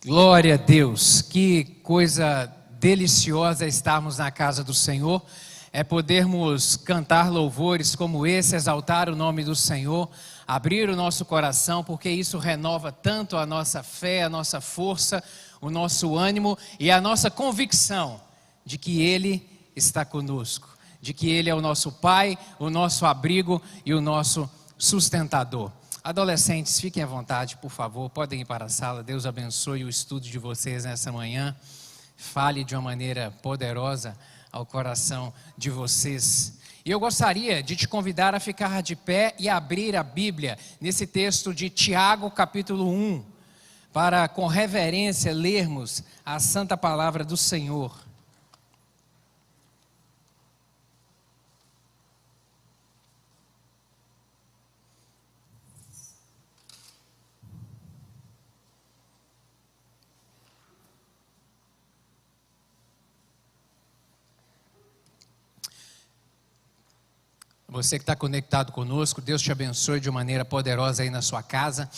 Glória a Deus, que coisa deliciosa estarmos na casa do Senhor, é podermos cantar louvores como esse, exaltar o nome do Senhor, abrir o nosso coração, porque isso renova tanto a nossa fé, a nossa força, o nosso ânimo e a nossa convicção de que Ele está conosco, de que Ele é o nosso Pai, o nosso abrigo e o nosso sustentador. Adolescentes, fiquem à vontade, por favor, podem ir para a sala. Deus abençoe o estudo de vocês nessa manhã. Fale de uma maneira poderosa ao coração de vocês. E eu gostaria de te convidar a ficar de pé e abrir a Bíblia nesse texto de Tiago, capítulo 1, para com reverência lermos a santa palavra do Senhor. Você que está conectado conosco, Deus te abençoe de uma maneira poderosa aí na sua casa.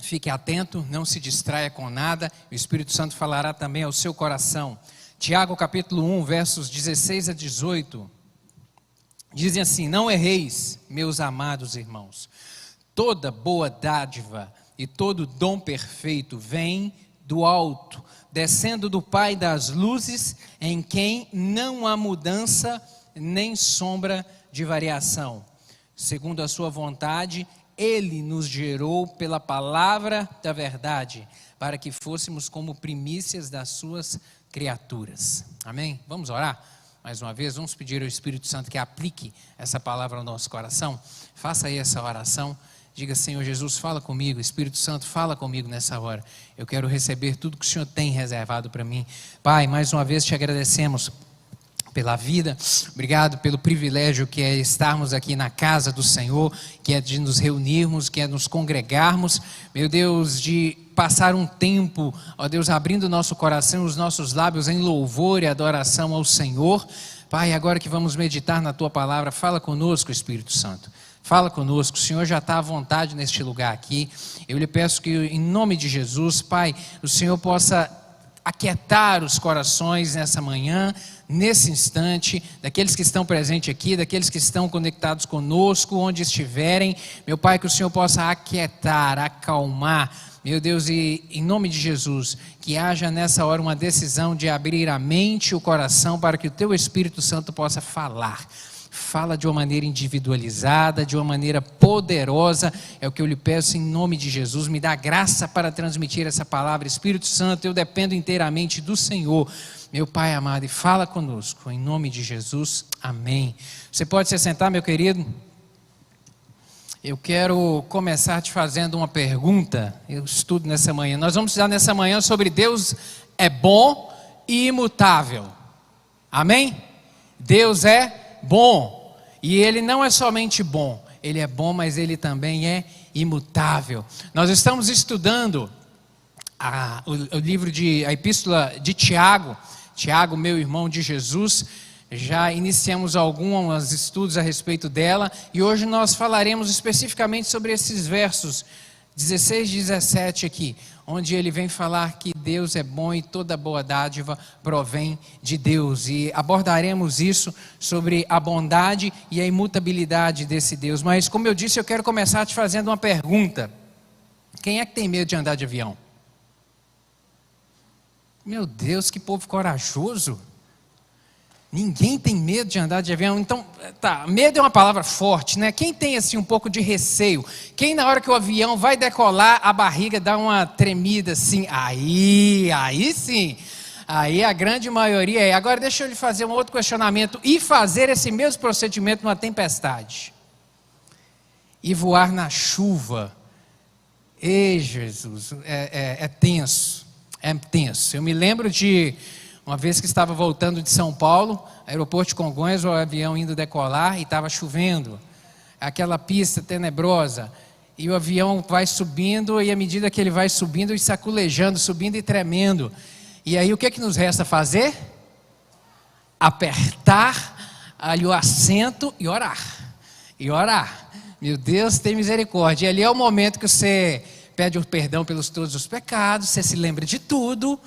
Fique atento, não se distraia com nada. O Espírito Santo falará também ao seu coração. Tiago capítulo 1, versos 16 a 18. Dizem assim: não erreis, meus amados irmãos. Toda boa dádiva e todo dom perfeito vem do alto, descendo do Pai das luzes, em quem não há mudança nem sombra de variação. Segundo a sua vontade, Ele nos gerou pela palavra da verdade, para que fôssemos como primícias das suas criaturas. Amém? Vamos orar? Mais uma vez, vamos pedir ao Espírito Santo que aplique essa palavra ao nosso coração. Faça aí essa oração. Diga: Senhor Jesus, fala comigo. Espírito Santo, fala comigo nessa hora. Eu quero receber tudo que o Senhor tem reservado para mim. Pai, mais uma vez te agradecemos pela vida, obrigado pelo privilégio que é estarmos aqui na casa do Senhor, que é de nos reunirmos, que é nos congregarmos, meu Deus, de passar um tempo, ó Deus, abrindo o nosso coração, os nossos lábios em louvor e adoração ao Senhor. Pai, agora que vamos meditar na Tua palavra, fala conosco, Espírito Santo. Fala conosco, o Senhor já está à vontade neste lugar aqui. Eu lhe peço que, em nome de Jesus, Pai, o Senhor possa aquietar os corações nessa manhã, nesse instante, daqueles que estão presentes aqui, daqueles que estão conectados conosco, onde estiverem. Meu Pai, que o Senhor possa aquietar, acalmar, meu Deus, e em nome de Jesus, que haja nessa hora uma decisão de abrir a mente e o coração para que o Teu Espírito Santo possa falar. Fala de uma maneira individualizada, de uma maneira poderosa, é o que eu lhe peço em nome de Jesus. Me dá graça para transmitir essa palavra. Espírito Santo, eu dependo inteiramente do Senhor, meu Pai amado, e fala conosco, em nome de Jesus, amém. Você pode se sentar, meu querido? Eu quero começar te fazendo uma pergunta. Eu estudo nessa manhã, nós vamos estudar nessa manhã sobre Deus é bom e imutável, amém? Deus é bom, e Ele não é somente bom, Ele é bom, mas Ele também é imutável. Nós estamos estudando a epístola de Tiago, meu irmão de Jesus. Já iniciamos alguns estudos a respeito dela, e hoje nós falaremos especificamente sobre esses versos 16 e 17 aqui, onde ele vem falar que Deus é bom e toda boa dádiva provém de Deus, e abordaremos isso sobre a bondade e a imutabilidade desse Deus. Mas como eu disse, eu quero começar te fazendo uma pergunta: quem é que tem medo de andar de avião? Meu Deus, que povo corajoso! Ninguém tem medo de andar de avião. Então, tá, medo é uma palavra forte, né? Quem tem assim um pouco de receio? Quem na hora que o avião vai decolar, a barriga dá uma tremida assim? Aí sim. Aí a grande maioria é. Agora deixa eu lhe fazer um outro questionamento. E fazer esse mesmo procedimento numa tempestade? E voar na chuva? Ei, Jesus, é tenso. É tenso. Eu me lembro de uma vez que estava voltando de São Paulo, aeroporto de Congonhas, o avião indo decolar e estava chovendo. Aquela pista tenebrosa. E o avião vai subindo, e à medida que ele vai subindo e saculejando, subindo e tremendo. E aí o que nos resta fazer? Apertar ali o assento e orar. E orar. Meu Deus, tem misericórdia. E ali é o momento que você pede o perdão pelos todos os pecados, você se lembra de tudo,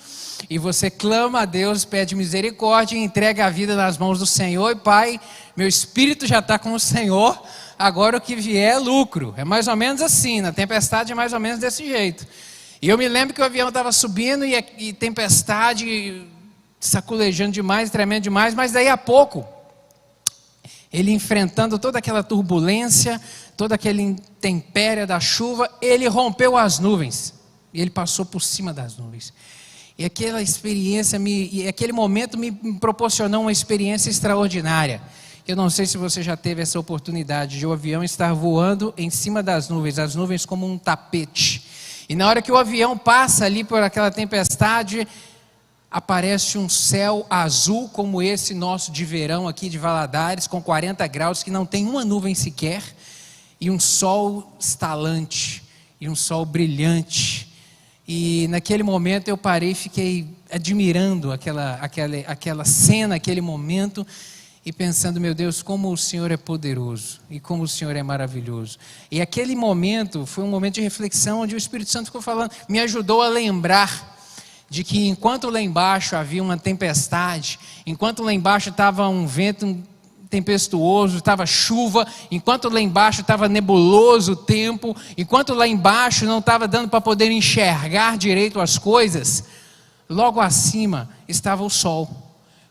e você clama a Deus, pede misericórdia e entrega a vida nas mãos do Senhor. E Pai, meu espírito já está com o Senhor, agora o que vier é lucro. É mais ou menos assim, na tempestade é mais ou menos desse jeito. E eu me lembro que o avião estava subindo e tempestade, saculejando demais, tremendo demais, mas daí a pouco, ele enfrentando toda aquela turbulência, toda aquela intempérie da chuva, ele rompeu as nuvens, e ele passou por cima das nuvens. E aquela experiência, aquele momento me proporcionou uma experiência extraordinária. Eu não sei se você já teve essa oportunidade de o avião estar voando em cima das nuvens, as nuvens como um tapete. E na hora que o avião passa ali por aquela tempestade, aparece um céu azul como esse nosso de verão aqui de Valadares, com 40 graus, que não tem uma nuvem sequer, e um sol estalante, e um sol brilhante. E naquele momento eu parei e fiquei admirando aquela cena, aquele momento, e pensando, meu Deus, como o Senhor é poderoso, e como o Senhor é maravilhoso. E aquele momento foi um momento de reflexão, onde o Espírito Santo ficou falando, me ajudou a lembrar de que enquanto lá embaixo havia uma tempestade, enquanto lá embaixo estava um vento tempestuoso, estava chuva, enquanto lá embaixo estava nebuloso o tempo, enquanto lá embaixo não estava dando para poder enxergar direito as coisas, logo acima estava o sol.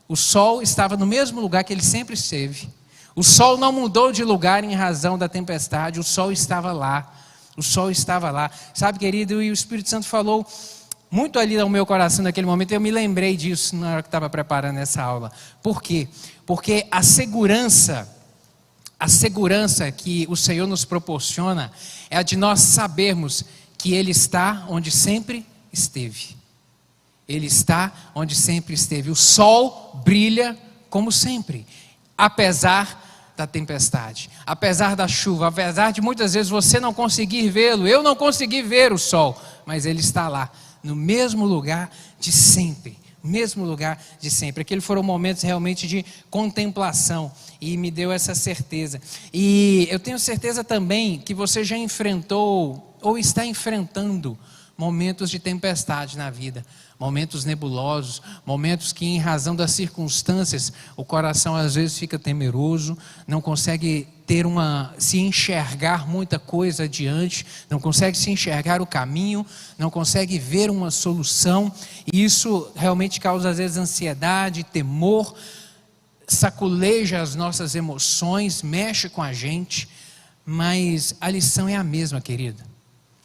O sol estava no mesmo lugar que ele sempre esteve. O sol não mudou de lugar em razão da tempestade, o sol estava lá. O sol estava lá. Sabe, querido, e o Espírito Santo falou muito ali no meu coração naquele momento, eu me lembrei disso na hora que estava preparando essa aula. Por quê? Porque a segurança que o Senhor nos proporciona é a de nós sabermos que Ele está onde sempre esteve. Ele está onde sempre esteve. O sol brilha como sempre, apesar da tempestade, apesar da chuva, apesar de muitas vezes você não conseguir vê-lo. Eu não consegui ver o sol, mas ele está lá, no mesmo lugar de sempre. Mesmo lugar de sempre. Aqueles foram momentos realmente de contemplação, e me deu essa certeza. E eu tenho certeza também que você já enfrentou ou está enfrentando momentos de tempestade na vida, momentos nebulosos, momentos que em razão das circunstâncias o coração às vezes fica temeroso, não consegue se enxergar muita coisa adiante, não consegue se enxergar o caminho, não consegue ver uma solução, e isso realmente causa às vezes ansiedade, temor, saculeja as nossas emoções, mexe com a gente, mas a lição é a mesma, querido.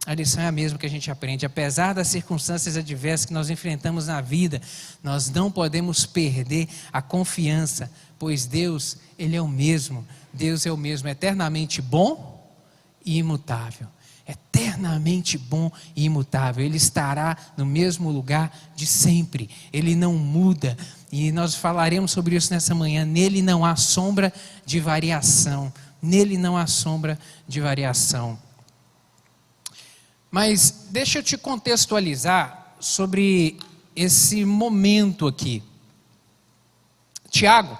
A lição é a mesma que a gente aprende. Apesar das circunstâncias adversas que nós enfrentamos na vida, nós não podemos perder a confiança, pois Deus, Ele é o mesmo. Deus é o mesmo, eternamente bom e imutável. Eternamente bom e imutável. Ele estará no mesmo lugar de sempre. Ele não muda. E nós falaremos sobre isso nessa manhã. Nele não há sombra de variação. Nele não há sombra de variação. Mas deixa eu te contextualizar sobre esse momento aqui. Tiago,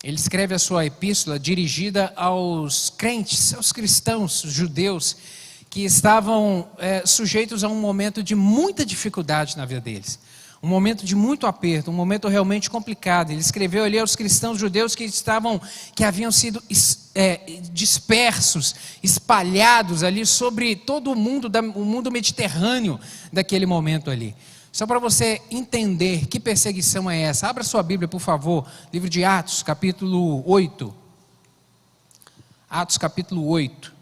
ele escreve a sua epístola dirigida aos crentes, aos cristãos judeus, que estavam sujeitos a um momento de muita dificuldade na vida deles. Um momento de muito aperto, um momento realmente complicado. Ele escreveu ali aos cristãos judeus que haviam sido dispersos, espalhados ali sobre todo o mundo mediterrâneo daquele momento ali. Só para você entender que perseguição é essa, abra sua Bíblia, por favor, livro de Atos, capítulo 8. Atos, capítulo 8.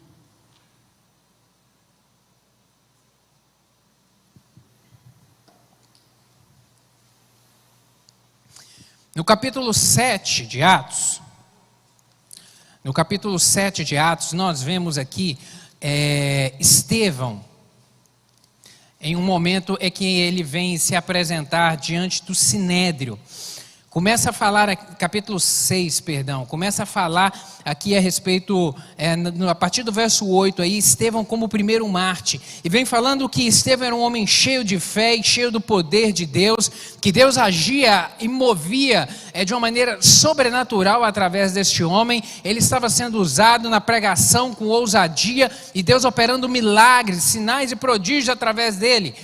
No capítulo 7 de Atos, nós vemos aqui Estevão, em um momento que ele vem se apresentar diante do Sinédrio, começa a falar, capítulo 6, perdão, começa a falar aqui a respeito, a partir do verso 8 aí, Estevão como o primeiro Marte, e vem falando que Estevão era um homem cheio de fé e cheio do poder de Deus, que Deus agia e movia de uma maneira sobrenatural através deste homem. Ele estava sendo usado na pregação com ousadia, e Deus operando milagres, sinais e prodígios através dele.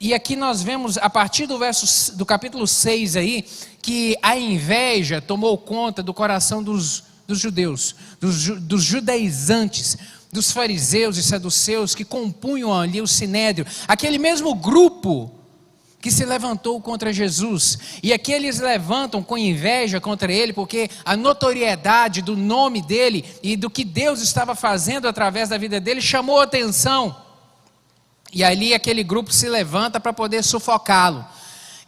E aqui nós vemos, a partir do capítulo 6 aí, que a inveja tomou conta do coração dos judeus, dos judaizantes, dos fariseus e saduceus que compunham ali o sinédrio, aquele mesmo grupo que se levantou contra Jesus. E aqui eles levantam com inveja contra ele, porque a notoriedade do nome dele e do que Deus estava fazendo através da vida dele chamou a atenção. E ali aquele grupo se levanta para poder sufocá-lo.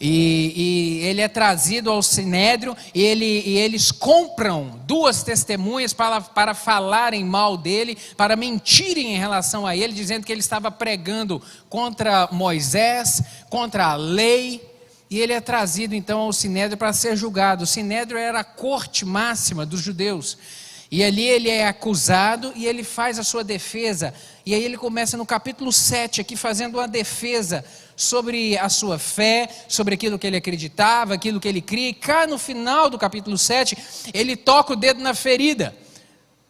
E ele é trazido ao sinédrio, e eles compram 2 testemunhas para falarem mal dele, para mentirem em relação a ele, dizendo que ele estava pregando contra Moisés, contra a lei. E ele é trazido então ao sinédrio para ser julgado. O sinédrio era a corte máxima dos judeus. E ali ele é acusado e ele faz a sua defesa. E aí ele começa no capítulo 7 aqui fazendo uma defesa sobre a sua fé, sobre aquilo que ele acreditava, aquilo que ele cria. E cá no final do capítulo 7, ele toca o dedo na ferida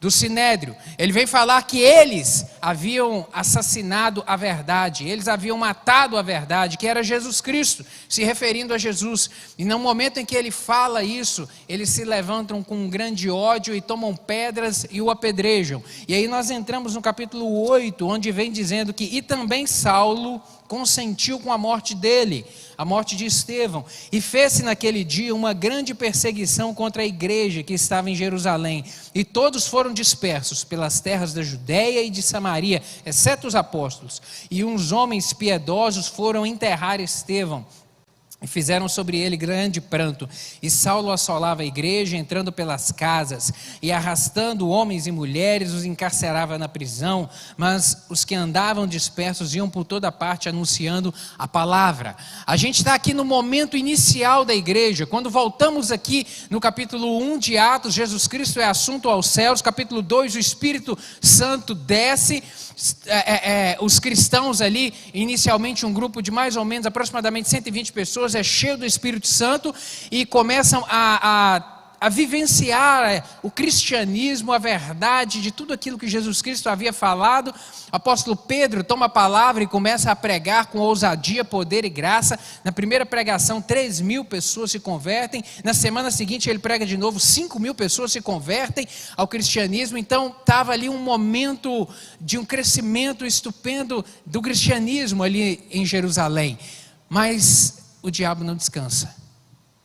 do sinédrio. Ele vem falar que eles haviam assassinado a verdade, eles haviam matado a verdade, que era Jesus Cristo, se referindo a Jesus. E no momento em que ele fala isso, eles se levantam com um grande ódio e tomam pedras e o apedrejam. E aí nós entramos no capítulo 8, onde vem dizendo que e também Saulo consentiu com a morte dele, a morte de Estevão, e fez-se naquele dia uma grande perseguição contra a igreja que estava em Jerusalém, e todos foram dispersos pelas terras da Judeia e de Samaria, exceto os apóstolos, e uns homens piedosos foram enterrar Estevão, e fizeram sobre ele grande pranto. E Saulo assolava a igreja, entrando pelas casas, e arrastando homens e mulheres, os encarcerava na prisão. Mas os que andavam dispersos iam por toda parte anunciando a palavra. A gente está aqui no momento inicial da igreja. Quando voltamos aqui no capítulo 1 de Atos, Jesus Cristo é assunto aos céus. Capítulo 2, o Espírito Santo desce. Os cristãos ali, inicialmente um grupo de mais ou menos aproximadamente 120 pessoas, é cheio do Espírito Santo e começam a vivenciar o cristianismo, a verdade de tudo aquilo que Jesus Cristo havia falado. O apóstolo Pedro toma a palavra e começa a pregar com ousadia, poder e graça. Na primeira pregação 3.000 pessoas se convertem, na semana seguinte ele prega de novo, 5.000 pessoas se convertem ao cristianismo. Então estava ali um momento de um crescimento estupendo do cristianismo ali em Jerusalém. Mas o diabo não descansa.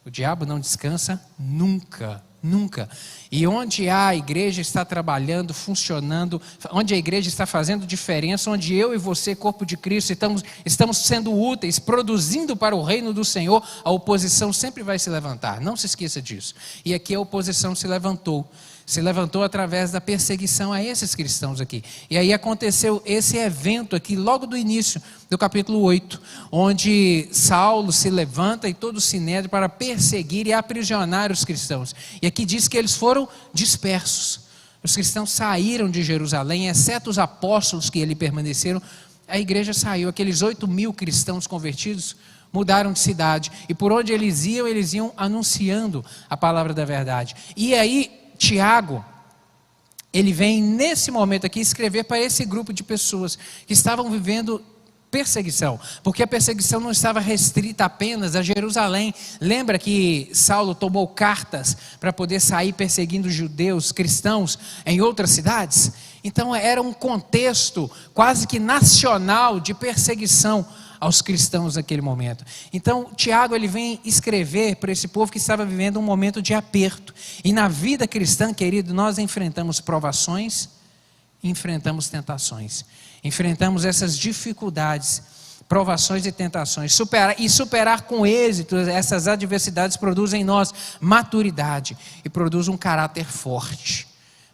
O diabo não descansa nunca, nunca. E onde a igreja está trabalhando, funcionando, onde a igreja está fazendo diferença, onde eu e você, corpo de Cristo, estamos sendo úteis, produzindo para o reino do Senhor, a oposição sempre vai se levantar. Não se esqueça disso. E aqui a oposição se levantou através da perseguição a esses cristãos aqui. E aí aconteceu esse evento aqui, logo do início do capítulo 8, onde Saulo se levanta e todo o sinédrio para perseguir e aprisionar os cristãos. E aqui diz que eles foram dispersos. Os cristãos saíram de Jerusalém, exceto os apóstolos que ali permaneceram. A igreja saiu, aqueles 8.000 cristãos convertidos mudaram de cidade. E por onde eles iam anunciando a palavra da verdade. E aí Tiago, ele vem nesse momento aqui escrever para esse grupo de pessoas que estavam vivendo perseguição, porque a perseguição não estava restrita apenas a Jerusalém. Lembra que Saulo tomou cartas para poder sair perseguindo judeus, cristãos em outras cidades? Então era um contexto quase que nacional de perseguição aos cristãos naquele momento. Então Tiago ele vem escrever para esse povo que estava vivendo um momento de aperto. E na vida cristã, querido, nós enfrentamos provações, enfrentamos tentações, enfrentamos essas dificuldades, provações e tentações. Superar com êxito essas adversidades produz em nós maturidade e produz um caráter forte.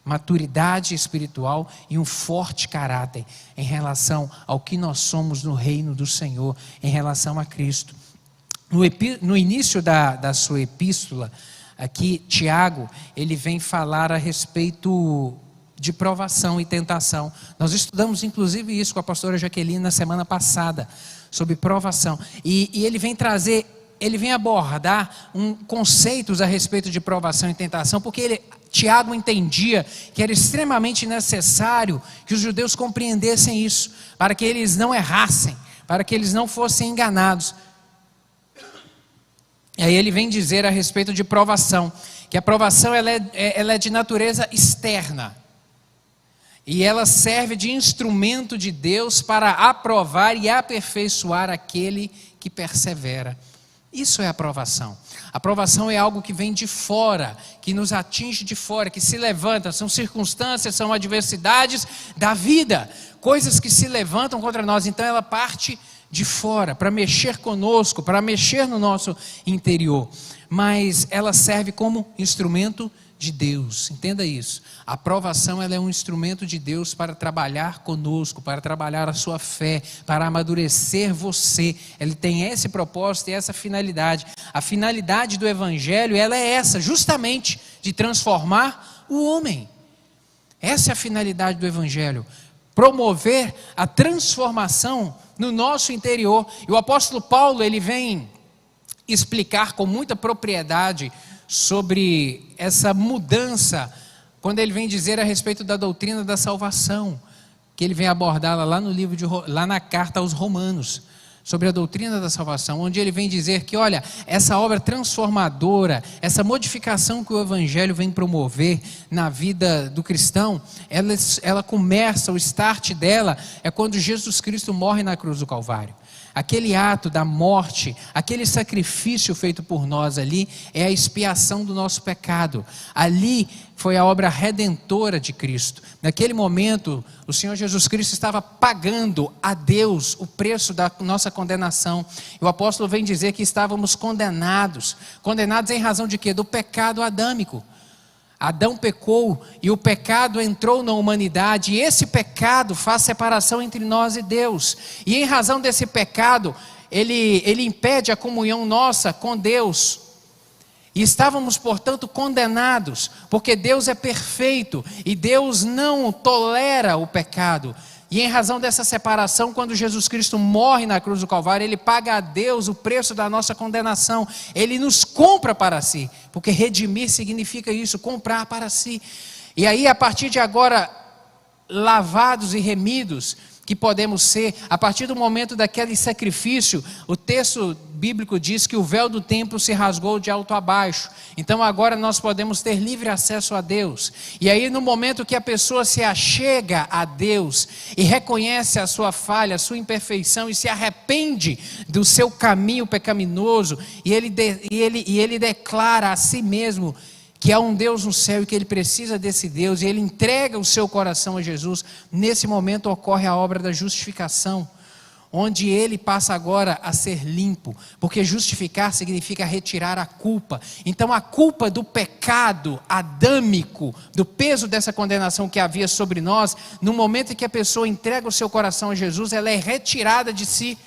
Maturidade espiritual e um forte caráter em relação ao que nós somos no reino do Senhor, em relação a Cristo. No início da sua epístola, aqui Tiago, ele vem falar a respeito de provação e tentação. Nós estudamos inclusive isso com a pastora Jaqueline na semana passada, sobre provação. E ele vem abordar conceitos a respeito de provação e tentação, porque Tiago entendia que era extremamente necessário que os judeus compreendessem isso, para que eles não errassem, para que eles não fossem enganados. E aí ele vem dizer a respeito de provação, que a provação ela é de natureza externa. E ela serve de instrumento de Deus para aprovar e aperfeiçoar aquele que persevera. Isso é a provação. A provação é algo que vem de fora, que nos atinge de fora, que se levanta. São circunstâncias, são adversidades da vida, coisas que se levantam contra nós. Então ela parte de fora, para mexer conosco, para mexer no nosso interior. Mas ela serve como instrumento de Deus, entenda isso. A provação ela é um instrumento de Deus para trabalhar conosco, para trabalhar a sua fé, para amadurecer você. Ele tem esse propósito e essa finalidade. A finalidade do Evangelho ela é essa, justamente de transformar o homem. Essa é a finalidade do Evangelho, promover a transformação no nosso interior. E o apóstolo Paulo ele vem explicar com muita propriedade sobre essa mudança, quando ele vem dizer a respeito da doutrina da salvação, que ele vem abordá-la lá na carta aos Romanos, sobre a doutrina da salvação, onde ele vem dizer que, olha, essa obra transformadora, essa modificação que o Evangelho vem promover na vida do cristão, ela começa, o start dela é quando Jesus Cristo morre na cruz do Calvário. Aquele ato da morte, aquele sacrifício feito por nós ali, é a expiação do nosso pecado. Ali foi a obra redentora de Cristo. Naquele momento, o Senhor Jesus Cristo estava pagando a Deus o preço da nossa condenação. E o apóstolo vem dizer que estávamos condenados. Condenados em razão de quê? Do pecado adâmico. Adão pecou e o pecado entrou na humanidade, e esse pecado faz separação entre nós e Deus, e em razão desse pecado, ele impede a comunhão nossa com Deus, e estávamos portanto condenados, porque Deus é perfeito, e Deus não tolera o pecado, e em razão dessa separação, quando Jesus Cristo morre na cruz do Calvário, Ele paga a Deus o preço da nossa condenação, Ele nos compra para si, porque redimir significa isso, comprar para si. E aí a partir de agora, lavados e remidos, que podemos ser, a partir do momento daquele sacrifício, o texto bíblico diz que o véu do templo se rasgou de alto a baixo, então agora nós podemos ter livre acesso a Deus, e aí no momento que a pessoa se achega a Deus, e reconhece a sua falha, a sua imperfeição, e se arrepende do seu caminho pecaminoso, e ele declara a si mesmo, que há um Deus no céu e que ele precisa desse Deus, e ele entrega o seu coração a Jesus. Nesse momento ocorre a obra da justificação, onde ele passa agora a ser limpo, porque justificar significa retirar a culpa. Então a culpa do pecado adâmico, do peso dessa condenação que havia sobre nós, no momento em que a pessoa entrega o seu coração a Jesus, ela é retirada de si.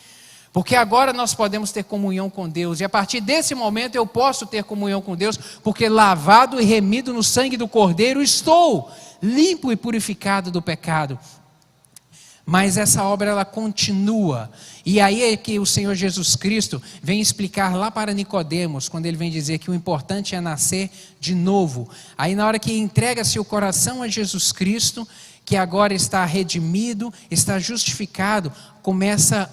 Porque agora nós podemos ter comunhão com Deus, e a partir desse momento eu posso ter comunhão com Deus, porque lavado e remido no sangue do Cordeiro estou, limpo e purificado do pecado. Mas essa obra ela continua, e aí é que o Senhor Jesus Cristo vem explicar lá para Nicodemos, quando ele vem dizer que o importante é nascer de novo. Aí na hora que entrega-se o coração a Jesus Cristo, que agora está redimido, está justificado, começa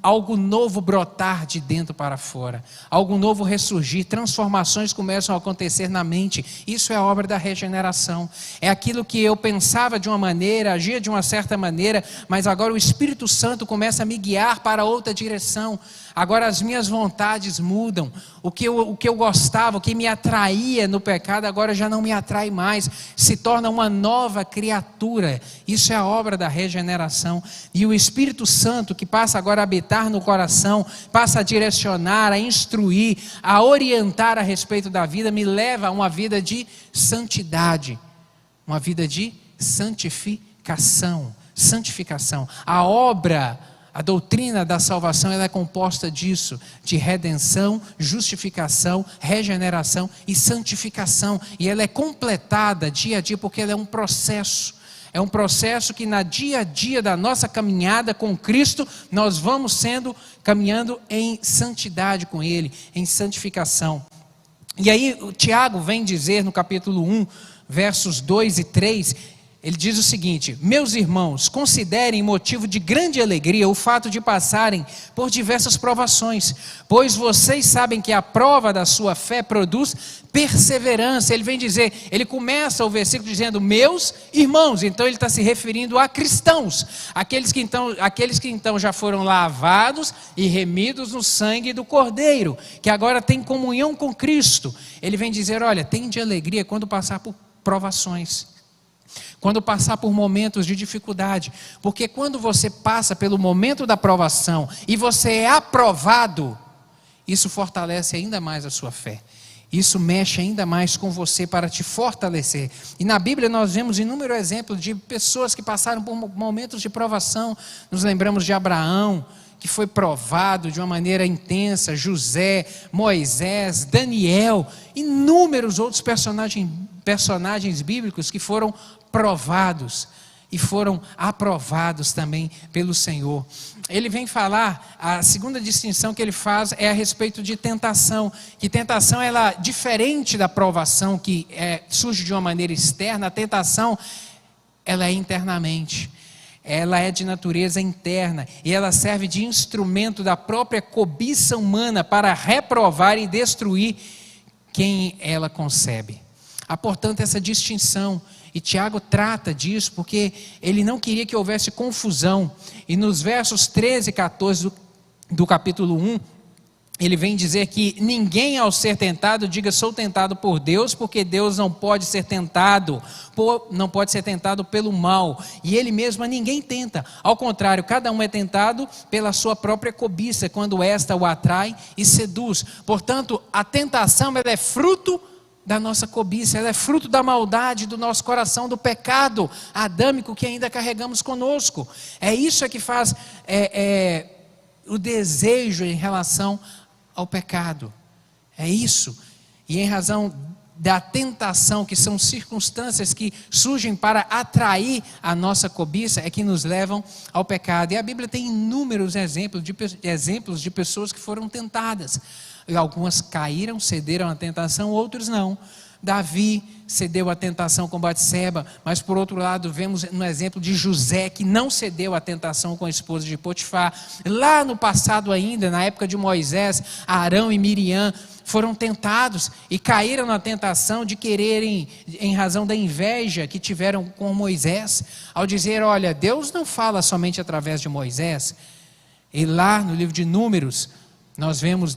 algo novo brotar de dentro para fora, algo novo ressurgir, transformações começam a acontecer na mente. Isso é a obra da regeneração, é aquilo que eu pensava de uma maneira, agia de uma certa maneira, mas agora o Espírito Santo começa a me guiar para outra direção. Agora as minhas vontades mudam, o que eu gostava, o que me atraía no pecado, agora já não me atrai mais, se torna uma nova criatura. Isso é a obra da regeneração, e o Espírito Santo que passa agora a habitar no coração, passa a direcionar, a instruir, a orientar a respeito da vida, me leva a uma vida de santidade, uma vida de santificação. A obra A doutrina da salvação ela é composta disso, de redenção, justificação, regeneração e santificação. E ela é completada dia a dia porque ela é um processo. É um processo que na dia a dia da nossa caminhada com Cristo, nós vamos caminhando em santidade com Ele, em santificação. E aí o Tiago vem dizer no capítulo 1, versos 2 e 3, ele diz o seguinte: meus irmãos, considerem motivo de grande alegria o fato de passarem por diversas provações, pois vocês sabem que a prova da sua fé produz perseverança. Ele vem dizer, ele começa o versículo dizendo meus irmãos, então ele está se referindo a cristãos, aqueles que então já foram lavados e remidos no sangue do Cordeiro, que agora têm comunhão com Cristo. Ele vem dizer, olha, tende alegria quando passar por provações, quando passar por momentos de dificuldade, porque quando você passa pelo momento da provação e você é aprovado, isso fortalece ainda mais a sua fé, isso mexe ainda mais com você para te fortalecer. E na Bíblia nós vemos inúmeros exemplos de pessoas que passaram por momentos de provação. Nos lembramos de Abraão, que foi provado de uma maneira intensa, José, Moisés, Daniel, inúmeros outros personagens bíblicos que foram provados e foram aprovados também pelo Senhor. Ele vem falar, a segunda distinção que ele faz é a respeito de tentação, que tentação ela diferente da provação que surge de uma maneira externa. A tentação ela é internamente, ela é de natureza interna e ela serve de instrumento da própria cobiça humana para reprovar e destruir quem ela concebe. Há, portanto, essa distinção, e Tiago trata disso porque ele não queria que houvesse confusão. E nos versos 13 e 14 do capítulo 1, ele vem dizer que ninguém ao ser tentado diga sou tentado por Deus, porque Deus não pode ser tentado pelo mal, e ele mesmo a ninguém tenta, ao contrário, cada um é tentado pela sua própria cobiça, quando esta o atrai e seduz. Portanto, a tentação ela é fruto da nossa cobiça, ela é fruto da maldade do nosso coração, do pecado adâmico que ainda carregamos conosco. É isso que faz o desejo em relação ao pecado, é isso. E em razão da tentação, que são circunstâncias que surgem para atrair a nossa cobiça, é que nos levam ao pecado. E a Bíblia tem inúmeros exemplos de pessoas que foram tentadas. E algumas caíram, cederam à tentação, outros não. Davi cedeu à tentação com Batseba, mas por outro lado vemos no exemplo de José, que não cedeu à tentação com a esposa de Potifar. Lá no passado ainda, na época de Moisés, Arão e Miriam foram tentados e caíram na tentação de quererem, em razão da inveja que tiveram com Moisés, ao dizer, olha, Deus não fala somente através de Moisés. E lá no livro de Números, nós vemos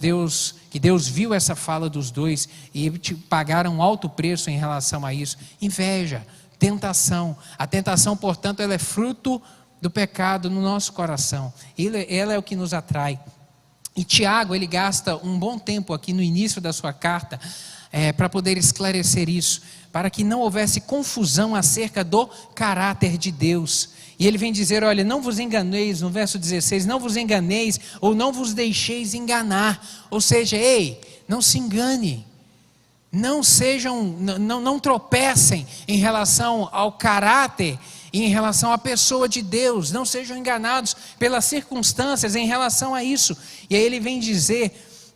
que Deus viu essa fala dos dois e pagaram um alto preço em relação a isso. Inveja, tentação. A tentação, portanto, ela é fruto do pecado no nosso coração. Ela é o que nos atrai. E Tiago, ele gasta um bom tempo aqui no início da sua carta para poder esclarecer isso, para que não houvesse confusão acerca do caráter de Deus. E ele vem dizer, olha, não vos enganeis, no verso 16, não vos enganeis ou não vos deixeis enganar. Ou seja, ei, não se engane, não tropecem em relação ao caráter e em relação à pessoa de Deus, não sejam enganados pelas circunstâncias em relação a isso. E aí ele vem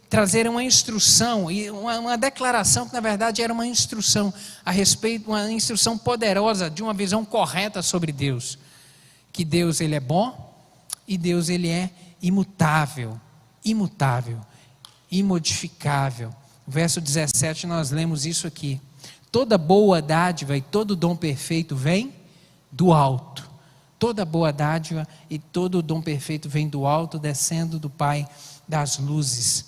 trazer uma instrução, e uma declaração que na verdade era uma instrução a respeito, uma instrução poderosa de uma visão correta sobre Deus. Que Deus ele é bom e Deus ele é imutável, imodificável. No verso 17 nós lemos isso aqui. Toda boa dádiva e todo dom perfeito vem do alto. Toda boa dádiva e todo dom perfeito vem do alto, descendo do Pai das luzes.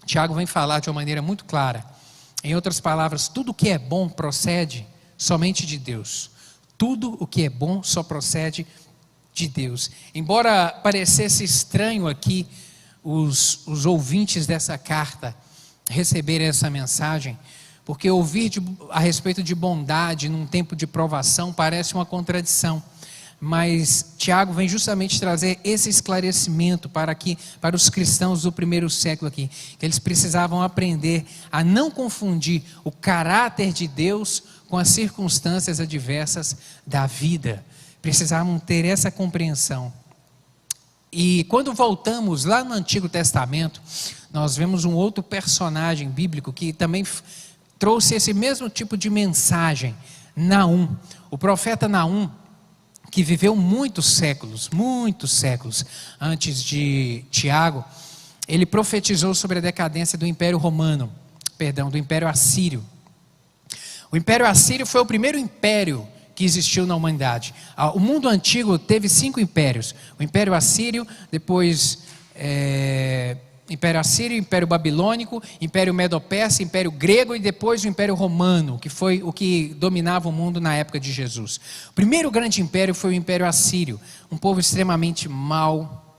Tiago vem falar de uma maneira muito clara. Em outras palavras, tudo que é bom procede somente de Deus. Tudo o que é bom só procede de Deus. Embora parecesse estranho aqui os ouvintes dessa carta receberem essa mensagem, porque ouvir a respeito de bondade num tempo de provação parece uma contradição. mas Tiago vem justamente trazer esse esclarecimento para os cristãos do primeiro século aqui, que eles precisavam aprender a não confundir o caráter de Deus com as circunstâncias adversas da vida. Precisavam ter essa compreensão. E quando voltamos lá no Antigo Testamento, nós vemos um outro personagem bíblico que também trouxe esse mesmo tipo de mensagem, Naum. O profeta Naum, que viveu muitos séculos antes de Tiago, ele profetizou sobre a decadência do Império Romano, do Império Assírio. O Império Assírio foi o primeiro império que existiu na humanidade. O mundo antigo teve 5 impérios: o Império Assírio, depois Império Assírio, Império Babilônico, Império Medo-Persa, Império Grego e depois o Império Romano, que foi o que dominava o mundo na época de Jesus. O primeiro grande império foi o Império Assírio, um povo extremamente mau,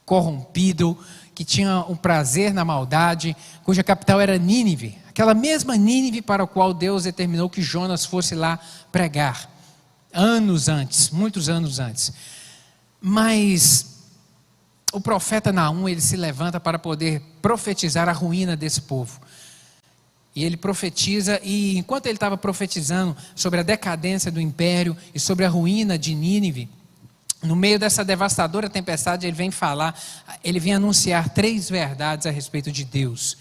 corrompido, que tinha um prazer na maldade, cuja capital era Nínive, aquela mesma Nínive para a qual Deus determinou que Jonas fosse lá pregar, muitos anos antes. Mas o profeta Naum, ele se levanta para poder profetizar a ruína desse povo. E ele profetiza, e enquanto ele estava profetizando sobre a decadência do império e sobre a ruína de Nínive, no meio dessa devastadora tempestade, ele vem anunciar 3 verdades a respeito de Deus.